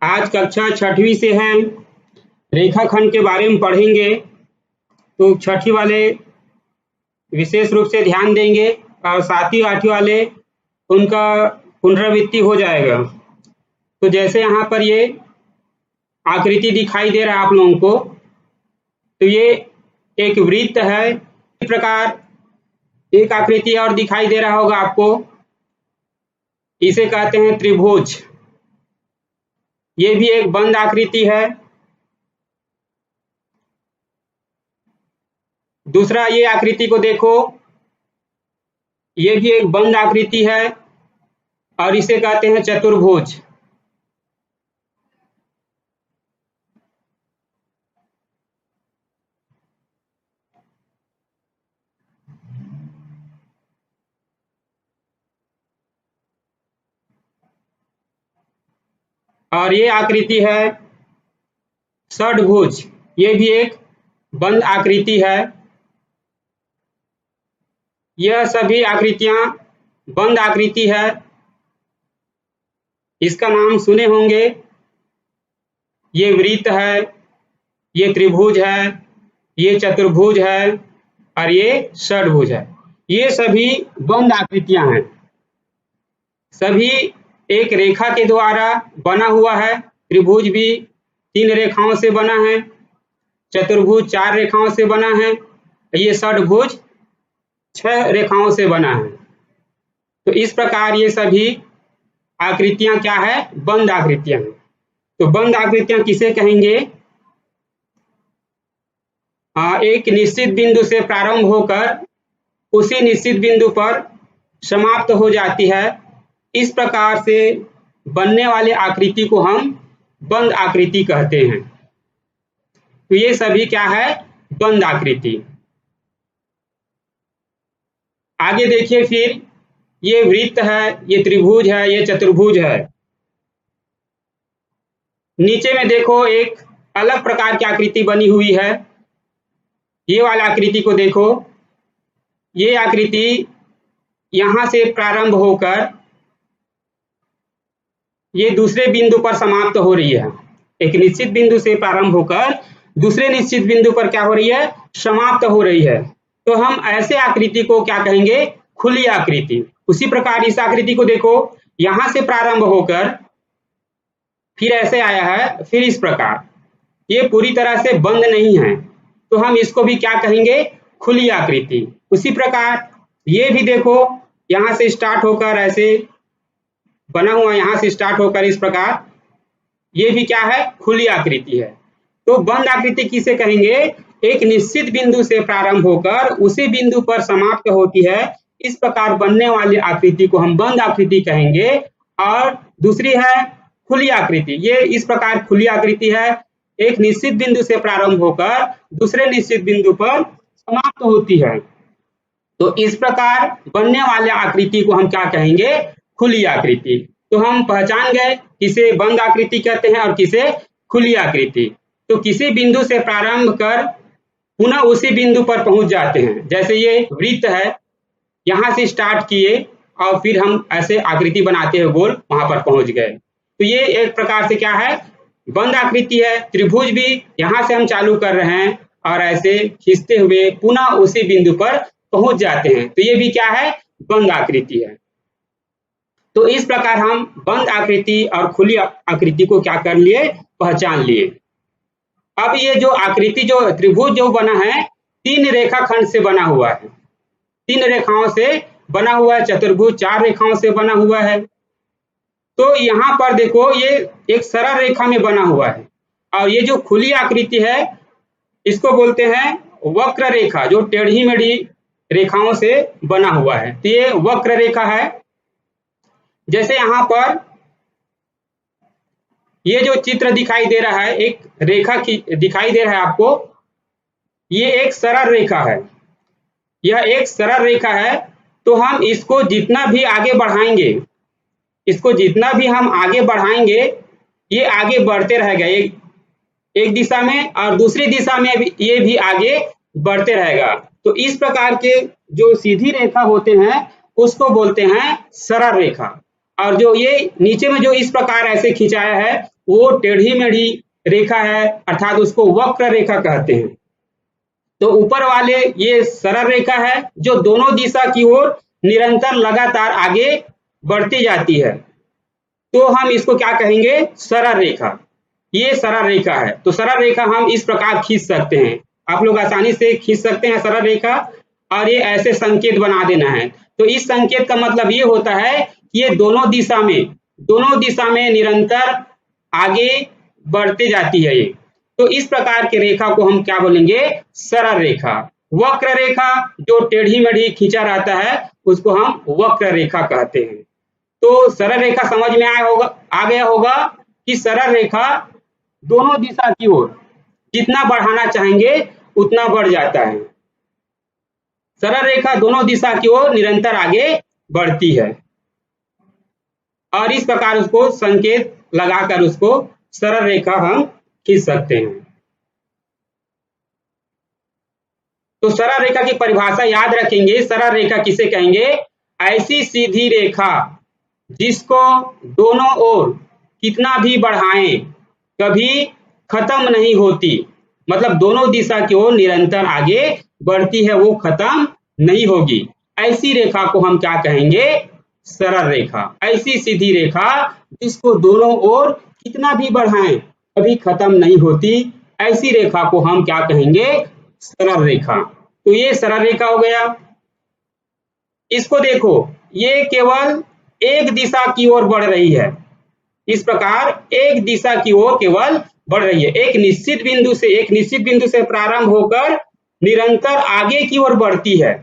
आज कक्षा 6वीं से हैं, रेखाखंड के बारे में पढ़ेंगे। तो 6वीं वाले विशेष रूप से ध्यान देंगे और 7वीं 8वीं वाले उनका पुनरावृत्ति हो जाएगा। तो जैसे यहाँ पर ये आकृति दिखाई दे रहा है आप लोगों को, तो ये एक वृत्त है। इस प्रकार एक आकृति और दिखाई दे रहा होगा आपको, इसे कहते हैं त्रिभुज। ये भी एक बंद आकृति है। दूसरा ये आकृति को देखो, ये भी एक बंद आकृति है और इसे कहते हैं चतुर्भुज। और ये आकृति है षड्भुज। ये भी एक बंद आकृति है। यह सभी आकृतियां बंद आकृति है। इसका नाम सुने होंगे। ये वृत्त है, ये त्रिभुज है, ये चतुर्भुज है और ये षड्भुज है। ये सभी बंद आकृतियां हैं। सभी एक रेखा के द्वारा बना हुआ है। त्रिभुज भी 3 रेखाओं से बना है, चतुर्भुज 4 रेखाओं से बना है, ये षड्भुज 6 रेखाओं से बना है। तो इस प्रकार ये सभी आकृतियां क्या है? बंद आकृतियां हैं। तो बंद आकृतियां किसे कहेंगे? एक निश्चित बिंदु से प्रारंभ होकर उसी निश्चित बिंदु पर समाप्त हो जाती है। इस प्रकार से बनने वाले आकृति को हम बंद आकृति कहते हैं। तो ये सभी क्या है? बंद आकृति। आगे देखिए, फिर ये वृत्त है, ये त्रिभुज है, ये चतुर्भुज है। नीचे में देखो एक अलग प्रकार की आकृति बनी हुई है। ये वाला आकृति को देखो। ये आकृति यहां से प्रारंभ होकर ये दूसरे बिंदु पर समाप्त हो रही है। एक निश्चित बिंदु से प्रारंभ होकर दूसरे निश्चित बिंदु पर क्या हो रही है? समाप्त हो रही है। तो हम ऐसे आकृति को क्या कहेंगे? खुली आकृति। उसी प्रकार इस आकृति को देखो, यहां से प्रारंभ होकर फिर ऐसे आया है, फिर इस प्रकार। ये पूरी तरह से बंद नहीं है, तो हम इसको भी क्या कहेंगे? खुली आकृति। उसी प्रकार ये भी देखो, यहां से स्टार्ट होकर ऐसे बना हुआ, यहां से स्टार्ट होकर इस प्रकार, ये भी क्या है? खुली आकृति है। तो बंद आकृति किसे कहेंगे? एक निश्चित बिंदु से प्रारंभ होकर उसी बिंदु पर समाप्त होती है। इस प्रकार बनने वाली आकृति को हम बंद आकृति कहेंगे। और दूसरी है खुली आकृति। ये इस प्रकार खुली आकृति है, एक निश्चित बिंदु से प्रारंभ होकर दूसरे निश्चित बिंदु पर समाप्त होती है। तो इस प्रकार बनने वाले आकृति को हम क्या कहेंगे? खुली आकृति। तो हम पहचान गए किसे बंद आकृति कहते हैं और किसे खुली आकृति। तो किसी बिंदु से प्रारंभ कर पुनः उसी बिंदु पर पहुंच जाते हैं। जैसे ये वृत्त है, यहां से स्टार्ट किए और फिर हम ऐसे आकृति बनाते हैं गोल, वहां पर पहुंच गए। तो ये एक प्रकार से क्या है? बंद आकृति है। त्रिभुज भी यहां से हम चालू कर रहे हैं और ऐसे खींचते हुए पुनः उसी बिंदु पर पहुंच जाते हैं। तो ये भी क्या है? बंद आकृति है। तो इस प्रकार हम बंद आकृति और खुली आकृति को क्या कर लिए? पहचान लिए। अब ये जो आकृति, जो त्रिभुज जो बना है, 3 रेखाखंड से बना हुआ है, 3 रेखाओं से बना हुआ है। चतुर्भुज 4 रेखाओं से बना हुआ है। तो यहाँ पर देखो, ये एक सरल रेखा में बना हुआ है। और ये जो खुली आकृति है, इसको बोलते हैं वक्र रेखा, जो टेढ़ी मेढ़ी रेखाओं से बना हुआ है। तो ये वक्र रेखा है। जैसे यहाँ पर ये जो चित्र दिखाई दे रहा है, एक रेखा की दिखाई दे रहा है आपको, ये एक सरल रेखा है। यह एक सरल रेखा है। तो हम इसको जितना भी आगे बढ़ाएंगे, इसको जितना भी हम आगे बढ़ाएंगे, ये आगे बढ़ते रहेगा एक दिशा में, और दूसरी दिशा में भी ये भी आगे बढ़ते रहेगा। तो इस प्रकार के जो सीधी रेखा होते हैं उसको बोलते हैं सरल रेखा। और जो ये नीचे में जो इस प्रकार ऐसे खिंचाया है, वो टेढ़ी मेढ़ी रेखा है, अर्थात उसको वक्र रेखा कहते हैं। तो ऊपर वाले ये सरल रेखा है जो दोनों दिशा की ओर निरंतर लगातार आगे बढ़ती जाती है, तो हम इसको क्या कहेंगे, सरल रेखा। ये सरल रेखा है। तो सरल रेखा हम इस प्रकार खींच सकते हैं, आप लोग आसानी से खींच सकते हैं सरल रेखा, और ये ऐसे संकेत बना देना है। तो इस संकेत का मतलब ये होता है कि ये दोनों दिशा में निरंतर आगे बढ़ते जाती है ये। तो इस प्रकार की रेखा को हम क्या बोलेंगे, सरल रेखा। वक्र रेखा जो टेढ़ी मेढ़ी खींचा रहता है उसको हम वक्र रेखा कहते हैं। तो सरल रेखा समझ में आ गया होगा कि सरल रेखा दोनों दिशा की ओर जितना बढ़ाना चाहेंगे उतना बढ़ जाता है। सरल रेखा दोनों दिशा की ओर निरंतर आगे बढ़ती है, और इस प्रकार उसको संकेत लगाकर उसको सरल रेखा हम खींच सकते हैं। तो सरल रेखा की परिभाषा याद रखेंगे। सरल रेखा किसे कहेंगे, ऐसी सीधी रेखा जिसको दोनों ओर कितना भी बढ़ाएं कभी खत्म नहीं होती, मतलब दोनों दिशा की ओर निरंतर आगे बढ़ती है, वो खत्म नहीं होगी। ऐसी रेखा को हम क्या कहेंगे, सरल रेखा। ऐसी सीधी रेखा जिसको दोनों ओर कितना भी बढ़ाएं कभी खत्म नहीं होती, ऐसी रेखा को हम क्या कहेंगे, सरल रेखा। तो ये सरल रेखा हो गया। इसको देखो, ये केवल एक दिशा की ओर बढ़ रही है। इस प्रकार एक दिशा की ओर केवल बढ़ रही है, एक निश्चित बिंदु से प्रारंभ होकर निरंतर आगे की ओर बढ़ती है,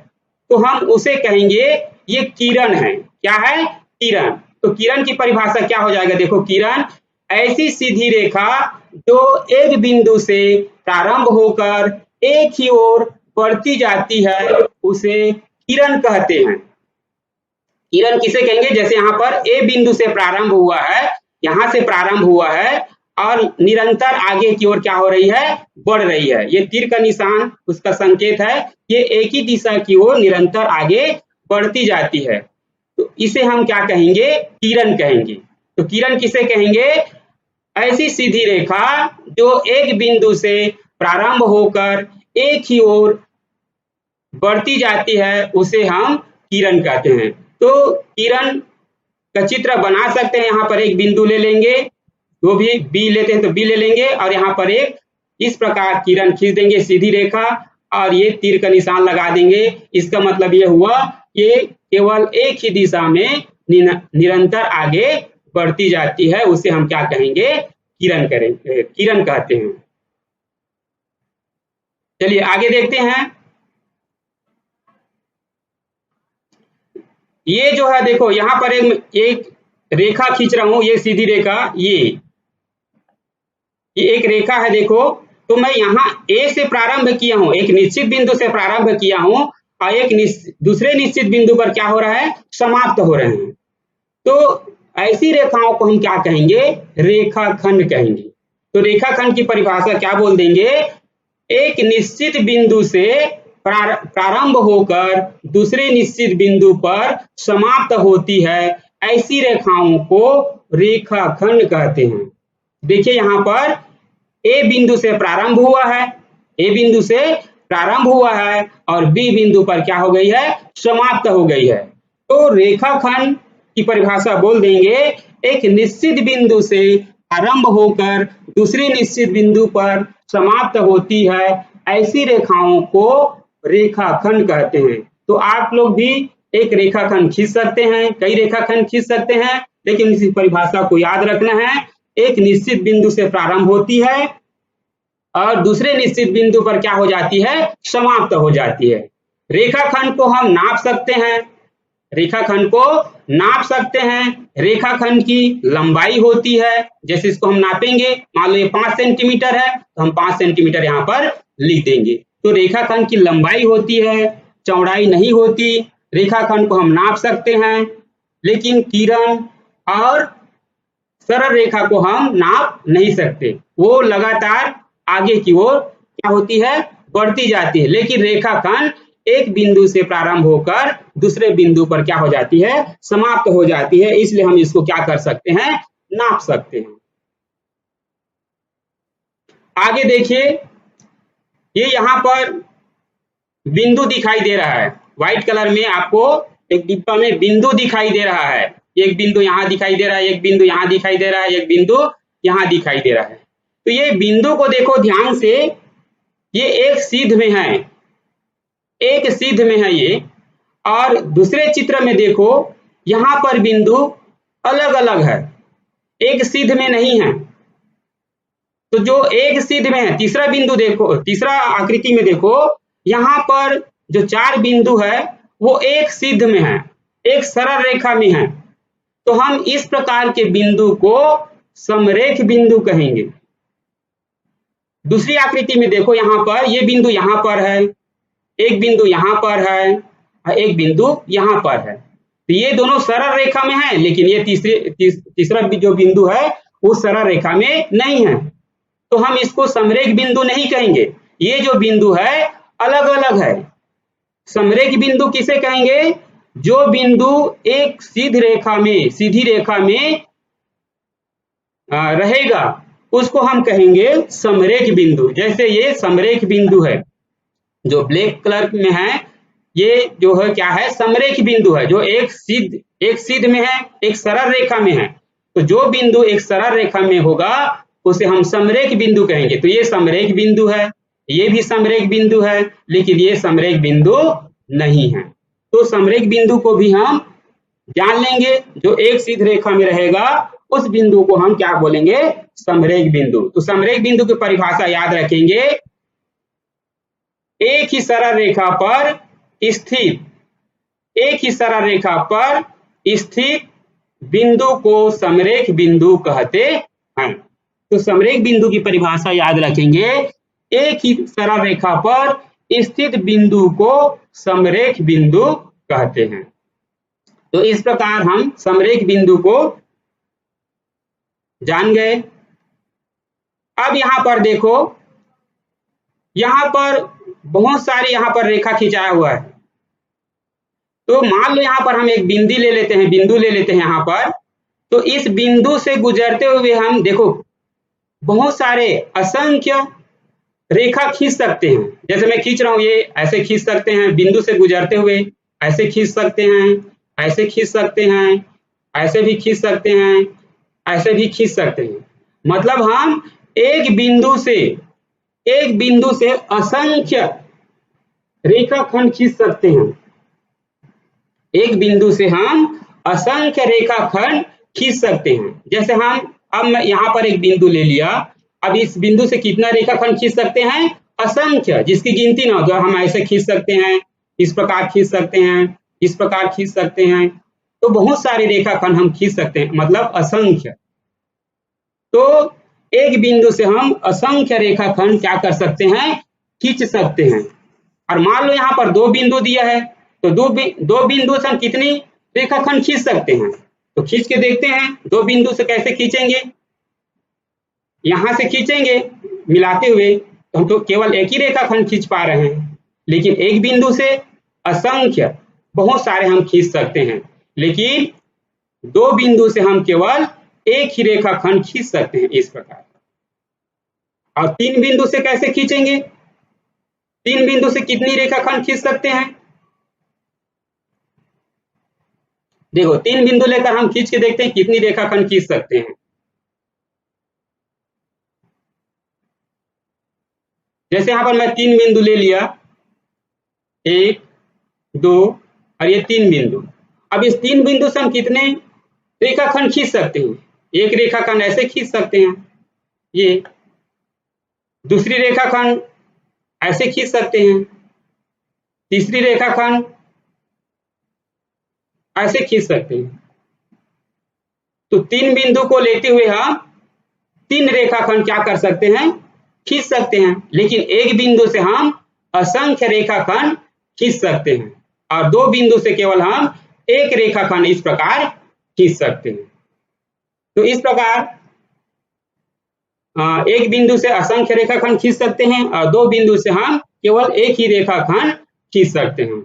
तो हम उसे कहेंगे ये किरण है। क्या है, किरण। तो किरण की परिभाषा क्या हो जाएगा, देखो, किरण ऐसी सीधी रेखा जो एक बिंदु से प्रारंभ होकर एक ही ओर बढ़ती जाती है उसे किरण कहते हैं। किरण किसे कहेंगे, जैसे यहाँ पर ए बिंदु से प्रारंभ हुआ है, यहां से प्रारंभ हुआ है और निरंतर आगे की ओर क्या हो रही है, बढ़ रही है। ये तीर का निशान उसका संकेत है, ये एक ही दिशा की ओर निरंतर आगे बढ़ती जाती है, तो इसे हम क्या कहेंगे, किरण कहेंगे। तो किरण किसे कहेंगे, ऐसी सीधी रेखा जो एक बिंदु से प्रारंभ होकर एक ही ओर बढ़ती जाती है उसे हम किरण कहते हैं। तो किरण का चित्र बना सकते हैं। यहाँ पर एक बिंदु ले लेंगे, वो भी बी लेते हैं तो बी ले लेंगे, और यहाँ पर एक इस प्रकार किरण खींच देंगे सीधी रेखा, और ये तीर का निशान लगा देंगे। इसका मतलब ये हुआ ये केवल एक ही दिशा में निरंतर आगे बढ़ती जाती है, उसे हम क्या कहेंगे, किरण कहते हैं। चलिए आगे देखते हैं। ये जो है देखो, यहाँ पर एक रेखा खींच रहा हूं, ये सीधी रेखा, ये एक रेखा है देखो। तो मैं यहाँ ए से प्रारंभ किया हूं, एक निश्चित बिंदु से प्रारंभ किया हूं, और एक दूसरे निश्चित बिंदु पर क्या हो रहा है, समाप्त हो रहे हैं। तो ऐसी रेखाओं को हम क्या कहेंगे, रेखाखंड कहेंगे। तो रेखाखंड की परिभाषा क्या बोल देंगे, एक निश्चित बिंदु से प्रारंभ होकर दूसरे निश्चित बिंदु पर समाप्त होती है, ऐसी रेखाओं को रेखाखंड कहते हैं। देखिए यहाँ पर ए बिंदु से प्रारंभ हुआ है, ए बिंदु से प्रारंभ हुआ है और बी बिंदु पर क्या हो गई है, समाप्त हो गई है। तो रेखाखंड की परिभाषा बोल देंगे, एक निश्चित बिंदु से प्रारंभ होकर दूसरे निश्चित बिंदु पर समाप्त होती है, ऐसी रेखाओं को रेखाखंड कहते हैं। तो आप लोग भी एक रेखाखंड खींच सकते हैं, कई रेखाखंड खींच सकते हैं, लेकिन इसी परिभाषा को याद रखना है। एक निश्चित बिंदु से प्रारंभ होती है और दूसरे निश्चित बिंदु पर क्या हो जाती है, समाप्त हो जाती है। रेखाखंड को हम नाप सकते हैं, रेखाखंड को नाप सकते हैं। रेखाखंड की लंबाई होती है, जैसे इसको हम नापेंगे, मान लो ये 5 सेंटीमीटर है तो हम 5 सेंटीमीटर यहाँ पर लिख देंगे। तो रेखाखंड की लंबाई होती है, चौड़ाई नहीं होती। रेखाखंड को हम नाप सकते हैं, लेकिन किरण और सरल रेखा को हम नाप नहीं सकते, वो लगातार आगे की ओर क्या होती है, बढ़ती जाती है। लेकिन रेखाखंड एक बिंदु से प्रारंभ होकर दूसरे बिंदु पर क्या हो जाती है, समाप्त हो जाती है, इसलिए हम इसको क्या कर सकते हैं, नाप सकते हैं। आगे देखिए, ये यहाँ पर बिंदु दिखाई दे रहा है, व्हाइट कलर में आपको एक डिब्बा में बिंदु दिखाई दे रहा है। एक बिंदु यहाँ दिखाई दे रहा है, एक बिंदु यहाँ दिखाई दे रहा है, एक बिंदु यहाँ दिखाई दे रहा है। तो ये बिंदु को देखो ध्यान से, ये एक सीध में है, एक सीध में है ये, और दूसरे चित्र में देखो यहाँ पर बिंदु अलग अलग है, एक सीध में नहीं है। तो जो एक सीध में है, तीसरा बिंदु देखो, तीसरा आकृति में देखो, यहाँ पर जो 4 बिंदु है वो एक सीध में है, एक सरल रेखा में है। तो हम इस प्रकार के बिंदु को समरेख बिंदु कहेंगे। दूसरी आकृति में देखो, यहाँ पर ये बिंदु यहाँ पर है, एक बिंदु यहाँ पर है और एक बिंदु यहाँ पर है। तो ये दोनों सरल रेखा में है, लेकिन ये तीसरा जो बिंदु है वो सरल रेखा में नहीं है। तो हम इसको समरेख बिंदु नहीं कहेंगे, ये जो बिंदु है अलग अलग है। समरेख बिंदु किसे कहेंगे? जो बिंदु एक सीधी रेखा में रहेगा उसको हम कहेंगे समरेख बिंदु। जैसे ये समरेख बिंदु है, जो ब्लैक कलर में है, ये जो है क्या है, समरेख बिंदु है, जो एक सीध में है, एक सरल रेखा में है। तो जो बिंदु एक सरल रेखा में होगा उसे हम समरेख बिंदु कहेंगे। तो ये समरेख बिंदु है, ये भी समरेख बिंदु है, लेकिन ये समरेख बिंदु नहीं है। तो समरेख बिंदु को भी हम जान लेंगे, जो एक सीध रेखा में रहेगा उस बिंदु को हम क्या बोलेंगे? समरेख बिंदु। तो समरेख बिंदु की परिभाषा याद रखेंगे, एक ही सरल रेखा पर स्थित बिंदु को समरेख बिंदु कहते हैं। तो समरेख बिंदु की परिभाषा याद रखेंगे, एक ही सरल रेखा पर स्थित बिंदु को समरेख बिंदु कहते हैं। तो इस प्रकार हम समरेख बिंदु को जान गए। अब यहाँ पर देखो, यहाँ पर बहुत सारी यहाँ पर रेखा खिंचाया हुआ है। तो मान लो यहाँ पर हम एक बिंदु ले लेते हैं यहाँ पर। तो इस बिंदु से गुजरते हुए हम देखो बहुत सारे असंख्य रेखा खींच सकते हैं। जैसे मैं खींच रहा हूं, ये ऐसे खींच सकते हैं, बिंदु से गुजरते हुए ऐसे खींच सकते हैं, ऐसे खींच सकते हैं, ऐसे भी खींच सकते हैं, ऐसे भी खींच सकते हैं। मतलब हम एक बिंदु से असंख्य रेखाखंड खींच सकते हैं। एक बिंदु से हम असंख्य रेखाखंड खींच सकते हैं। जैसे अब मैं यहाँ पर एक बिंदु ले लिया, अब इस बिंदु से कितना रेखाखंड खींच सकते हैं? असंख्य, जिसकी गिनती ना हो। तो हम ऐसे खींच सकते हैं, इस प्रकार खींच सकते हैं, इस प्रकार खींच सकते हैं। तो बहुत सारे रेखाखंड हम खींच सकते हैं, मतलब असंख्य। तो एक बिंदु से हम असंख्य रेखाखंड क्या कर सकते हैं? खींच सकते हैं। और मान लो यहाँ पर 2 बिंदु दिया है, तो दो बिंदु से हम कितनी रेखाखंड खींच सकते हैं? तो खींच के देखते हैं, 2 बिंदु से कैसे खींचेंगे। यहां से खींचेंगे मिलाते हुए, तो हम तो केवल एक ही रेखाखंड खींच पा रहे हैं, लेकिन एक बिंदु से असंख्य बहुत सारे हम खींच सकते हैं। लेकिन 2 बिंदु से हम केवल एक ही रेखाखंड खींच सकते हैं, इस प्रकार। और 3 बिंदु से कैसे खींचेंगे? 3 बिंदु से कितनी रेखाखंड खींच सकते हैं? देखो, 3 बिंदु लेकर हम खींच के देखते हैं कितनी रेखाखंड खींच सकते हैं। जैसे यहां पर मैं 3 बिंदु ले लिया, 1, 2 और ये 3 बिंदु। अब इस 3 बिंदु से हम कितने रेखाखंड खींच सकते हैं? एक रेखाखंड ऐसे खींच सकते हैं, ये। दूसरी रेखाखंड ऐसे खींच सकते हैं, तीसरी रेखाखंड ऐसे खींच सकते हैं। तो 3 बिंदु को लेते हुए हम 3 रेखाखंड क्या कर सकते हैं? खींच सकते हैं। लेकिन एक बिंदु से हम असंख्य रेखाखंड खींच सकते हैं, और 2 बिंदु से केवल हम एक रेखाखंड इस प्रकार खींच सकते हैं। तो इस प्रकार एक बिंदु से असंख्य रेखाखंड खींच सकते हैं, और 2 बिंदु से हम केवल एक ही रेखाखंड खींच सकते हैं।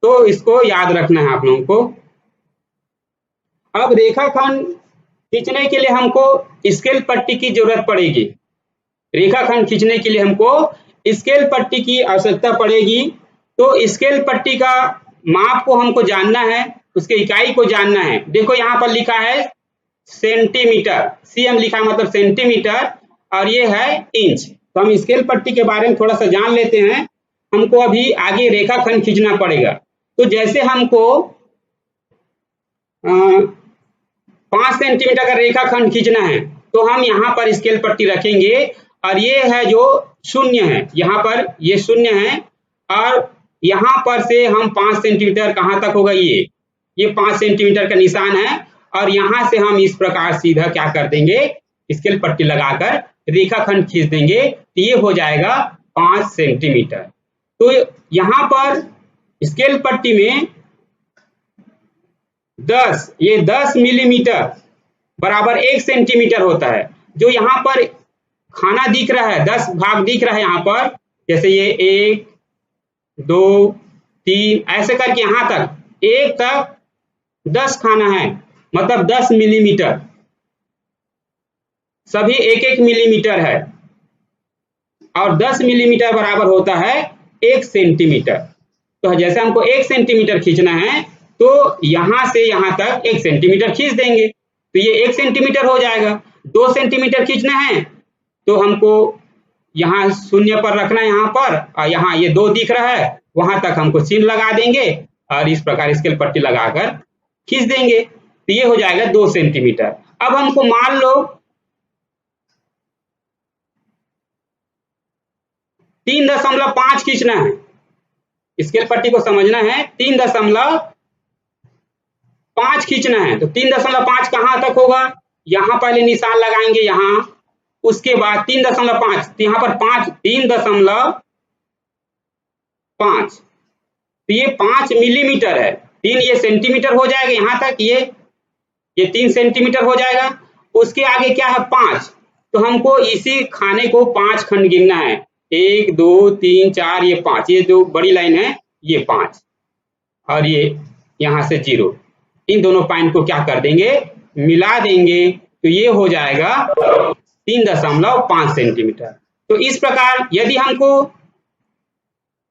तो इसको याद रखना है आप लोगों को। अब रेखाखंड खींचने के लिए हमको स्केल पट्टी की जरूरत पड़ेगी। रेखाखंड खींचने के लिए हमको स्केल पट्टी की आवश्यकता पड़ेगी। तो स्केल पट्टी का माप को हमको जानना है, उसके इकाई को जानना है। देखो यहाँ पर लिखा है सेंटीमीटर, सीएम लिखा है मतलब सेंटीमीटर, और ये है इंच। तो हम स्केल पट्टी के बारे में थोड़ा सा जान लेते हैं। हमको अभी आगे रेखाखंड खींचना पड़ेगा। तो जैसे हमको 5 सेंटीमीटर का रेखाखंड खींचना है तो हम यहाँ पर स्केल पट्टी रखेंगे, और ये है जो शून्य है, यहाँ पर ये शून्य है, और यहाँ पर से हम 5 सेंटीमीटर कहाँ तक होगा, ये 5 सेंटीमीटर का निशान है, और यहाँ से हम इस प्रकार सीधा क्या कर देंगे, स्केल पट्टी लगाकर रेखाखंड खींच देंगे, तो ये हो जाएगा 5 सेंटीमीटर। तो यहाँ पर स्केल पट्टी में 10 मिलीमीटर बराबर 1 सेंटीमीटर होता है। जो यहाँ पर खाना दिख रहा है, 10 भाग दिख रहा है यहाँ पर, जैसे ये 1 2 3 ऐसे करके यहाँ तक 1 तक 10 खाना है, मतलब 10 मिलीमीटर, सभी 1-1 मिलीमीटर है, और 10 मिलीमीटर बराबर होता है 1 सेंटीमीटर। तो जैसे हमको 1 सेंटीमीटर खींचना है तो यहां से यहां तक 1 सेंटीमीटर खींच देंगे, तो ये 1 सेंटीमीटर हो जाएगा। 2 सेंटीमीटर खींचना है तो हमको यहाँ शून्य पर रखना है, यहाँ पर, और यहाँ ये 2 दिख रहा है, वहां तक हमको चिन्ह लगा देंगे, और इस प्रकार स्केल पट्टी लगाकर खींच देंगे, तो ये हो जाएगा 2 सेंटीमीटर। अब हमको मान लो 3.5 खींचना है, स्केल पट्टी को समझना है, 3.5 खींचना है। तो 3.5 कहाँ तक होगा, यहाँ पहले निशान लगाएंगे यहाँ, उसके बाद 3.5, यहाँ पर 3.5, तो ये 5 मिलीमीटर है, 3 ये सेंटीमीटर हो जाएगा, यहाँ तक ये 3 सेंटीमीटर हो जाएगा। उसके आगे क्या है 5, तो हमको इसी खाने को 5 खंड गिनना है, 1 2 3 4, ये 5, ये जो बड़ी लाइन है ये 5, और ये यहाँ से 0, इन दोनों पॉइंट को क्या कर देंगे, मिला देंगे, तो ये हो जाएगा 3.5 सेंटीमीटर। तो इस प्रकार यदि हमको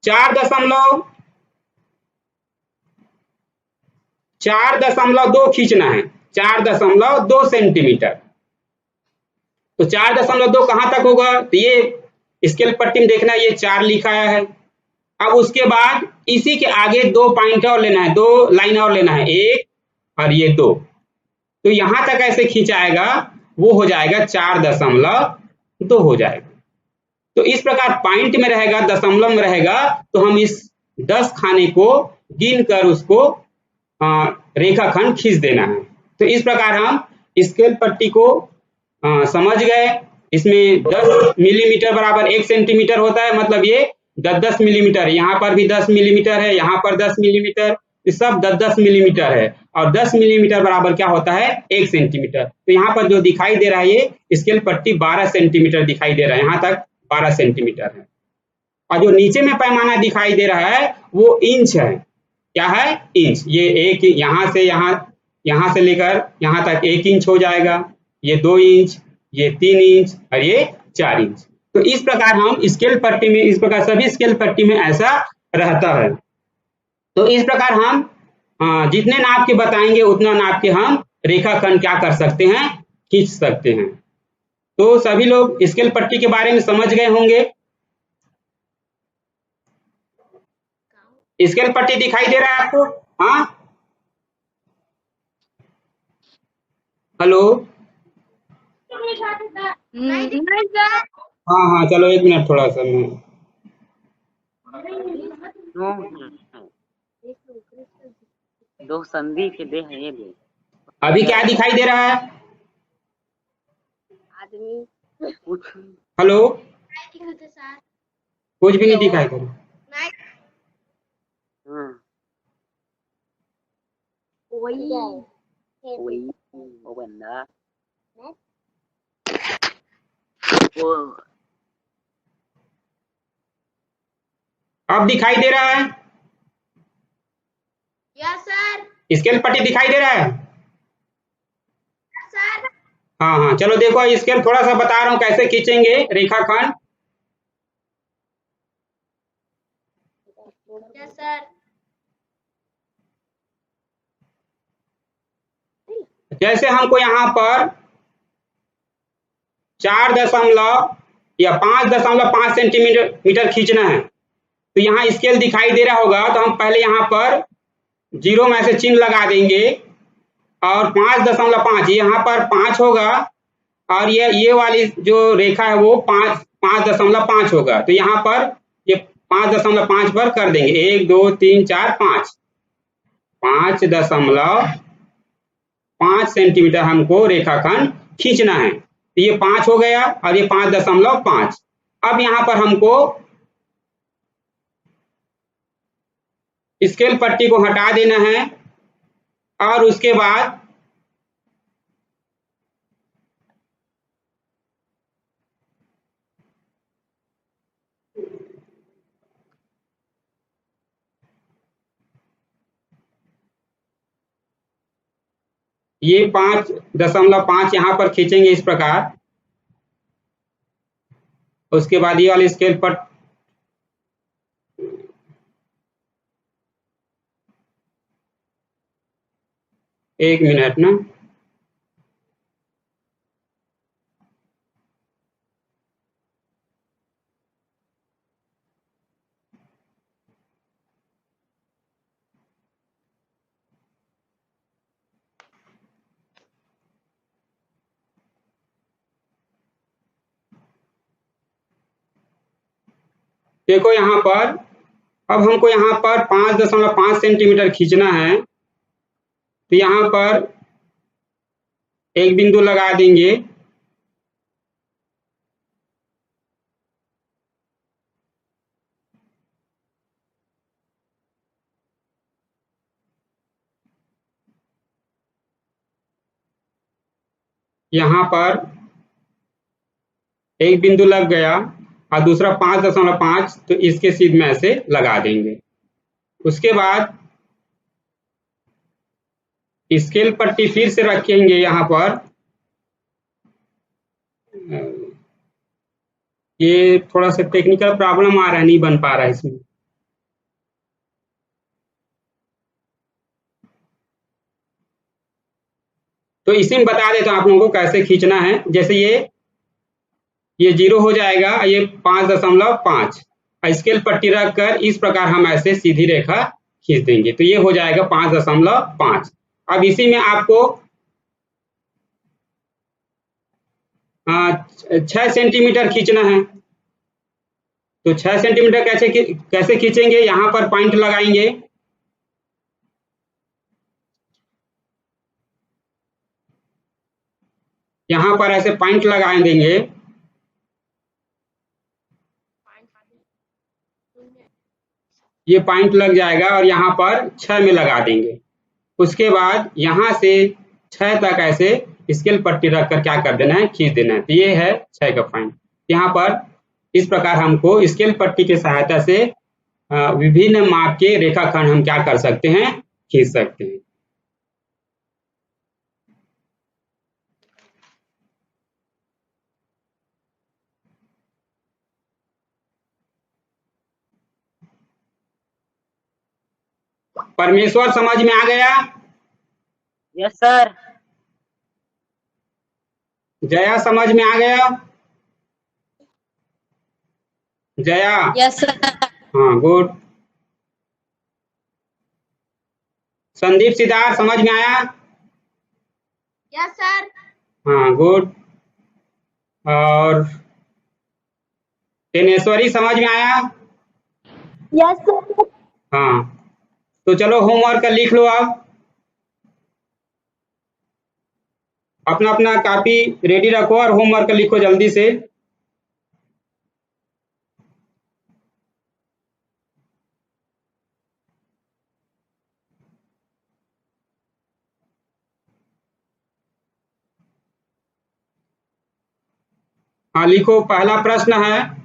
4.2 खींचना है, 4.2 सेंटीमीटर, तो 4.2 कहाँ तक होगा, तो ये स्केल पट्टी में देखना, ये 4 लिखा है। अब उसके बाद इसी के आगे 2 पॉइंट और लेना है, 2 लाइन और लेना है, 1 और ये 2, तो यहां तक ऐसे खींचाएगा, वो हो जाएगा 4.2 हो जाएगा। तो इस प्रकार पॉइंट में रहेगा, दशमलव में रहेगा, तो हम इस 10 खाने को गिन कर उसको रेखाखंड खींच देना है। तो इस प्रकार हम स्केल पट्टी को समझ गए। इसमें 10 मिलीमीटर बराबर 1 सेंटीमीटर होता है, मतलब ये 10-10 मिलीमीटर, यहाँ पर भी 10 मिलीमीटर है, यहाँ पर 10 मिलीमीटर, सब 10-10 मिलीमीटर है, और 10 मिलीमीटर बराबर क्या होता है 1 सेंटीमीटर। तो यहाँ पर जो दिखाई दे रहा है ये स्केल पट्टी 12 सेंटीमीटर दिखाई दे रहा है, यहाँ तक 12 सेंटीमीटर है, और जो नीचे में पैमाना दिखाई दे रहा है वो इंच है। क्या है, इंच। ये एक यहाँ से लेकर यहाँ तक 1 इंच हो जाएगा, ये 2 इंच, ये 3 इंच, और ये 4 इंच। तो इस प्रकार हम स्केल पट्टी में, इस प्रकार सभी स्केल पट्टी में ऐसा रहता है। तो इस प्रकार हम जितने नाप के बताएंगे उतना नाप के हम रेखाखंड क्या कर सकते हैं, खींच सकते हैं। तो सभी लोग स्केल पट्टी के बारे में समझ गए होंगे। स्केल पट्टी दिखाई दे रहा है आपको? हाँ, हेलो, हाँ हाँ, चलो 1 मिनट, थोड़ा सा मैं दो संधि के दे है ये भी। अभी क्या दिखाई दे रहा है? आदमी कुछ हेलो, सर, कुछ भी नहीं दिखाई दे रहा। वही वो बंदा वो अब दिखाई दे रहा है? यस सर, स्केल पट्टी दिखाई दे रहा है? सर, हाँ हाँ, चलो देखो स्केल थोड़ा सा बता रहा हूँ कैसे खींचेंगे रेखाखंड। Yes sir. जैसे हमको यहाँ पर 4 या 5.5 सेंटीमीटर खींचना है, तो यहाँ स्केल दिखाई दे रहा होगा, तो हम पहले यहाँ पर जीरो में से चिन्ह लगा देंगे और 5.5 यहाँ पर 5 होगा और ये वाली जो रेखा है वो 5.5 होगा, तो यहाँ पर ये 5.5 पर कर देंगे, 1 2 3 4 5, 5.5 सेंटीमीटर हमको रेखाखंड खींचना है। तो ये 5 हो गया और ये 5.5। अब यहाँ पर हमको स्केल पट्टी को हटा देना है और उसके बाद ये 5.5 यहाँ पर खींचेंगे इस प्रकार। उसके बाद ये वाले स्केल पर एक मिनट ना, देखो यहाँ पर अब हमको यहाँ पर 5.5 सेंटीमीटर खींचना है, तो यहाँ पर एक बिंदु लगा देंगे। यहाँ पर एक बिंदु लग गया और दूसरा 5.5, तो इसके सीध में ऐसे लगा देंगे। उसके बाद स्केल पट्टी फिर से रखेंगे यहाँ पर। ये थोड़ा सा टेक्निकल प्रॉब्लम आ रहा है, नहीं बन पा रहा है इसमें। तो इसी में बता देता हूँ आप लोगों को कैसे खींचना है। जैसे ये 0 हो जाएगा, ये 5.5 स्केल पट्टी रख कर इस प्रकार हम ऐसे सीधी रेखा खींच देंगे, तो ये हो जाएगा 5.5। अब इसी में आपको 6 सेंटीमीटर खींचना है, तो 6 सेंटीमीटर कैसे खींचेंगे, यहाँ पर पॉइंट लगाएंगे। यहाँ पर ऐसे पॉइंट लगा देंगे। ये पॉइंट लग जाएगा और यहाँ पर 6 में लगा देंगे। उसके बाद यहाँ से 6 तक ऐसे स्केल पट्टी रखकर क्या कर देना है, खींच देना है। तो ये है 6 का पॉइंट। यहाँ पर इस प्रकार हमको स्केल पट्टी की सहायता से विभिन्न माप के रेखाखंड हम क्या कर सकते हैं, खींच सकते हैं। परमेश्वर समझ में आ गया? Yes sir. जया समझ में आ गया? जया? Yes sir. हाँ, गुड। संदीप सिद्धार्थ समझ में आया? Yes sir. हाँ, गुड। और तेनेश्वरी समझ में आया? Yes sir. हाँ, तो चलो होमवर्क लिख लो। अब अपना अपना कॉपी रेडी रखो और होमवर्क लिखो जल्दी से। हाँ लिखो, पहला प्रश्न है